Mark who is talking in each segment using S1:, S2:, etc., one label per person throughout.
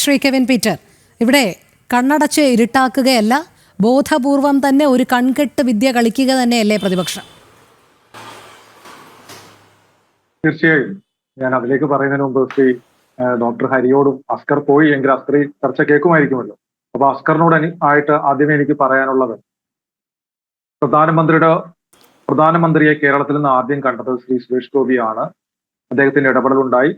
S1: Shri Kevin Peter, ഇവിടെ കണ്ണടച്ച് ഇരുട്ടാക്കുകയല്ല, ബോധപൂർവം തന്നെ ഒരു കൺകെട്ട് വിദ്യ കളിക്കുക തന്നെയല്ലേ പ്രതിപക്ഷം?
S2: തീർച്ചയായും ഞാൻ അതിലേക്ക് പറയുന്നതിന് മുമ്പ് ശ്രീ ഡോക്ടർ ഹരിയോടും അസ്കർ പോയി എങ്കിൽ അസ്കർ ഈ ചർച്ച കേൾക്കുമായിരിക്കുമല്ലോ. അപ്പൊ അസ്കറിനോട് ആയിട്ട് ആദ്യമേ എനിക്ക് പറയാനുള്ളത്, പ്രധാനമന്ത്രിയെ കേരളത്തിൽ നിന്ന് ആദ്യം കണ്ടത് ശ്രീ സുരേഷ് ഗോപിയാണ്. അദ്ദേഹത്തിന്റെ ഇടപെടലുണ്ടായി,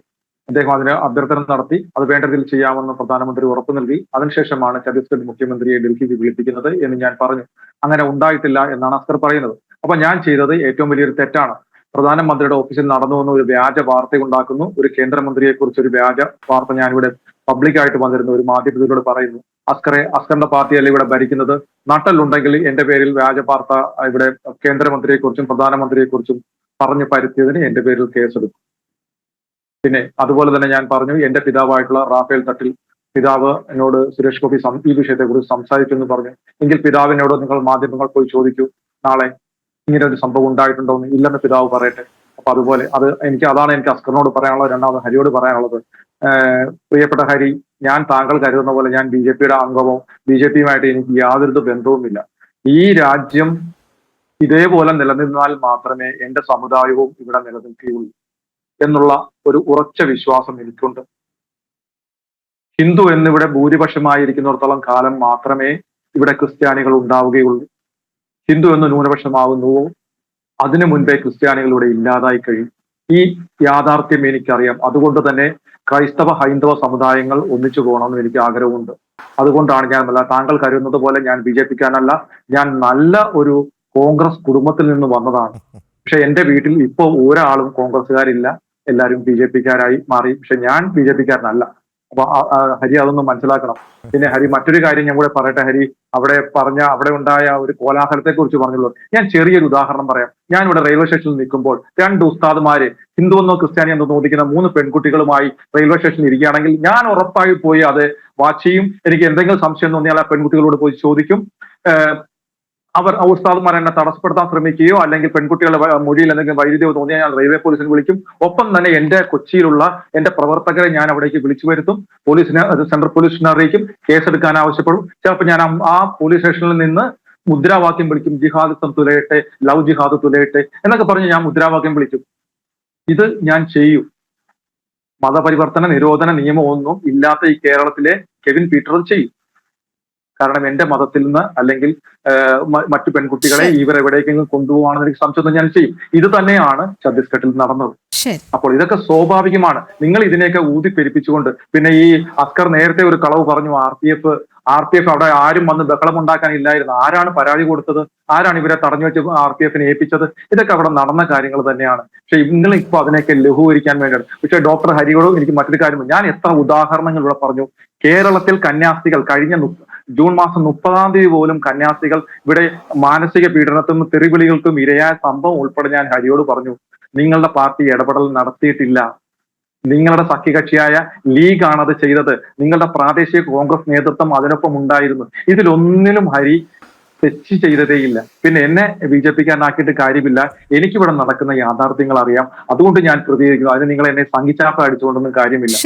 S2: അദ്ദേഹം അതിന് അഭ്യർത്ഥന നടത്തി, അത് വേണ്ട രീതിയിൽ ചെയ്യാമെന്ന് പ്രധാനമന്ത്രി ഉറപ്പു നൽകി. അതിനുശേഷമാണ് ഛത്തീസ്ഗഡ് മുഖ്യമന്ത്രിയെ ഡൽഹിക്ക് വിളിപ്പിക്കുന്നത് എന്ന് ഞാൻ പറഞ്ഞു. അങ്ങനെ ഉണ്ടായിട്ടില്ല എന്നാണ് അസ്കർ പറയുന്നത്. അപ്പൊ ഞാൻ ചെയ്തത് ഏറ്റവും വലിയൊരു തെറ്റാണ്. പ്രധാനമന്ത്രിയുടെ ഓഫീസിൽ നടന്നു വന്ന ഒരു വ്യാജ വാർത്ത ഉണ്ടാക്കുന്നു, ഒരു കേന്ദ്രമന്ത്രിയെ കുറിച്ച് ഒരു വ്യാജ വാർത്ത ഞാനിവിടെ പബ്ലിക്കായിട്ട് വന്നിരുന്ന ഒരു മാധ്യമത്തിലൂടെ പറയുന്നു. അസ്കറിന്റെ പാർട്ടിയല്ല ഇവിടെ ഭരിക്കുന്നത്, നട്ടലുണ്ടെങ്കിൽ എന്റെ പേരിൽ വ്യാജ വാർത്ത ഇവിടെ കേന്ദ്രമന്ത്രിയെ കുറിച്ചും പ്രധാനമന്ത്രിയെ കുറിച്ചും പറഞ്ഞു പരത്തിയതിന് എന്റെ പേരിൽ കേസെടുക്കും. പിന്നെ അതുപോലെ തന്നെ ഞാൻ പറഞ്ഞു, എന്റെ പിതാവായിട്ടുള്ള റാഫേൽ തട്ടിൽ പിതാവ് എന്നോട് സുരേഷ് ഗോപി ഈ വിഷയത്തെ കുറിച്ച് സംസാരിച്ചു എന്ന് പറഞ്ഞു. എങ്കിൽ പിതാവിനോട് നിങ്ങൾ മാധ്യമങ്ങൾ പോയി ചോദിക്കൂ, നാളെ ഇങ്ങനെ ഒരു സംഭവം ഉണ്ടായിട്ടുണ്ടോ എന്ന്. ഇല്ലെന്ന് പിതാവ് പറയട്ടെ. അപ്പൊ അതുപോലെ അതാണ് എനിക്ക് അസ്കറിനോട് പറയാനുള്ളത്. രണ്ടാമത് ഹരിയോട് പറയാനുള്ളത്, പ്രിയപ്പെട്ട ഹരി, ഞാൻ താങ്കൾ കരുതുന്ന പോലെ ഞാൻ BJPയുടെ അംഗമോ BJPയുമായിട്ട് എനിക്ക് യാതൊരു ബന്ധവുമില്ല. ഈ രാജ്യം ഇതേപോലെ നിലനിന്നാൽ മാത്രമേ എന്റെ സമുദായവും ഇവിടെ നിലനിൽക്കുകയുള്ളൂ എന്നുള്ള ഒരു ഉറച്ച വിശ്വാസം എനിക്കുണ്ട്. ഹിന്ദു എന്നിവിടെ ഭൂരിപക്ഷമായിരിക്കുന്നിടത്തോളം കാലം മാത്രമേ ഇവിടെ ക്രിസ്ത്യാനികൾ ഉണ്ടാവുകയുള്ളൂ. ഹിന്ദു എന്ന് ന്യൂനപക്ഷമാകുന്നുവോ അതിനു മുൻപേ ക്രിസ്ത്യാനികൾ ഇവിടെ ഇല്ലാതായി കഴിയും. ഈ യാഥാർത്ഥ്യം എനിക്കറിയാം. അതുകൊണ്ട് തന്നെ ക്രൈസ്തവ ഹൈന്ദവ സമുദായങ്ങൾ ഒന്നിച്ചു പോകണമെന്ന് എനിക്ക് ആഗ്രഹമുണ്ട്. അതുകൊണ്ടാണ് താങ്കൾ കരുതുന്നത് പോലെ ഞാൻ BJPക്കാരനല്ല. ഞാൻ നല്ല ഒരു കോൺഗ്രസ് കുടുംബത്തിൽ നിന്ന് വന്നതാണ്. പക്ഷെ എന്റെ വീട്ടിൽ ഇപ്പോൾ ഒരാളും കോൺഗ്രസ്സുകാരില്ല, എല്ലാവരും BJPക്കാരായി മാറി. പക്ഷെ ഞാൻ BJPക്കാരനല്ല. അപ്പൊ ഹരി അതൊന്നും മനസ്സിലാക്കണം. പിന്നെ ഹരി, മറ്റൊരു കാര്യം ഞാൻ കൂടെ പറയട്ടെ. ഹരി അവിടെ ഉണ്ടായ ഒരു കോലാഹലത്തെ കുറിച്ച് പറഞ്ഞുള്ളൂ. ഞാൻ ചെറിയൊരു ഉദാഹരണം പറയാം. ഞാൻ ഇവിടെ റെയിൽവേ സ്റ്റേഷനിൽ നിൽക്കുമ്പോൾ 2 ഉസ്താദുമാര്, ഹിന്ദു എന്നോ ക്രിസ്ത്യാനി എന്നോ നോദിക്കുന്ന 3 പെൺകുട്ടികളുമായി റെയിൽവേ സ്റ്റേഷനിൽ ഇരിക്കുകയാണെങ്കിൽ ഞാൻ ഉറപ്പായി പോയി അത് വാച്ച് ചെയ്യും. എനിക്ക് എന്തെങ്കിലും സംശയം തോന്നിയാൽ ആ പെൺകുട്ടികളോട് പോയി ചോദിക്കും. ഉസ്താദുമാർ എന്നെ തടസ്സപ്പെടുത്താൻ ശ്രമിക്കുകയോ അല്ലെങ്കിൽ പെൺകുട്ടികളുടെ മൊഴിയിൽ എന്തെങ്കിലും വൈരുദ്ധ്യമോ തോന്നിയാൽ ഞാൻ റെയിൽവേ പോലീസിനെ വിളിക്കും. ഒപ്പം തന്നെ എന്റെ കൊച്ചിയിലുള്ള എന്റെ പ്രവർത്തകരെ ഞാൻ അവിടേക്ക് വിളിച്ചു വരുത്തും. സെൻട്രൽ പോലീസിനെ അറിയിക്കും, കേസെടുക്കാൻ ആവശ്യപ്പെടും. ചിലപ്പോൾ ഞാൻ ആ പോലീസ് സ്റ്റേഷനിൽ നിന്ന് മുദ്രാവാക്യം വിളിക്കും, ജിഹാദിസം തുലയട്ടെ, ലവ് ജിഹാദ് തുലയട്ടെ എന്നൊക്കെ പറഞ്ഞ് ഞാൻ മുദ്രാവാക്യം വിളിക്കും. ഇത് ഞാൻ ചെയ്യും. മതപരിവർത്തന നിരോധന നിയമമൊന്നും ഇല്ലാത്ത ഈ കേരളത്തിലെ കെവിൻ പീറ്റർ ചെയ്യും. കാരണം എന്റെ മതത്തിൽ നിന്ന് അല്ലെങ്കിൽ മറ്റു പെൺകുട്ടികളെ എവിടേക്കെങ്കിലും കൊണ്ടുപോകുകയാണെന്ന് എനിക്ക് സംശയം ഞാൻ ചെയ്യും. ഇത് തന്നെയാണ് ഛത്തീസ്ഗഡിൽ നടന്നത്. അപ്പോൾ ഇതൊക്കെ സ്വാഭാവികമാണ്. നിങ്ങൾ ഇതിനെയൊക്കെ ഊതിപ്പെരിപ്പിച്ചുകൊണ്ട്, പിന്നെ ഈ അസ്കർ നേരത്തെ ഒരു കളവ് പറഞ്ഞു, RPF അവിടെ ആരും വന്ന് ബഹളം ഉണ്ടാക്കാനില്ലായിരുന്നു. ആരാണ് പരാതി കൊടുത്തത്? ആരാണ് ഇവരെ തടഞ്ഞു വെച്ച് RPFനെ ഏൽപ്പിച്ചത്? ഇതൊക്കെ അവിടെ നടന്ന കാര്യങ്ങൾ തന്നെയാണ്. പക്ഷെ നിങ്ങൾ ഇപ്പൊ അതിനെയൊക്കെ ലഘൂകരിക്കാൻ വേണ്ടിയാണ്. പക്ഷെ ഡോക്ടർ ഹരിയോടും എനിക്ക് മറ്റൊരു കാര്യം, ഞാൻ എത്ര ഉദാഹരണങ്ങൾ ഇവിടെ പറഞ്ഞു. കേരളത്തിൽ കന്യാസ്ത്രീകൾ കഴിഞ്ഞ ജൂൺ മാസം 30-ാം തീയതി പോലും കന്യാസ്ത്രീകൾ ഇവിടെ മാനസിക പീഡനത്തിനും തെറിവിളികൾക്കും ഇരയായ സംഭവം ഉൾപ്പെടെ ഞാൻ ഹരിയോട് പറഞ്ഞു. നിങ്ങളുടെ പാർട്ടി ഇടപെടൽ നടത്തിയിട്ടില്ല. നിങ്ങളുടെ സഖ്യകക്ഷിയായ ലീഗാണ് അത് ചെയ്തത്. നിങ്ങളുടെ പ്രാദേശിക കോൺഗ്രസ് നേതൃത്വം അതിനൊപ്പം ഉണ്ടായിരുന്നു. ഇതിലൊന്നിലും ഹരി തെറ്റ് ചെയ്തതേയില്ല. പിന്നെ എന്നെ BJPക്കാരനാക്കിയിട്ട് കാര്യമില്ല. എനിക്കിവിടെ നടക്കുന്ന യാഥാർത്ഥ്യങ്ങൾ അറിയാം. അതുകൊണ്ട് ഞാൻ പ്രതികരിക്കുന്നു. അതിന് നിങ്ങൾ എന്നെ സംഘിച്ചാപ്പ അടിച്ചുകൊണ്ടൊന്നും കാര്യമില്ല.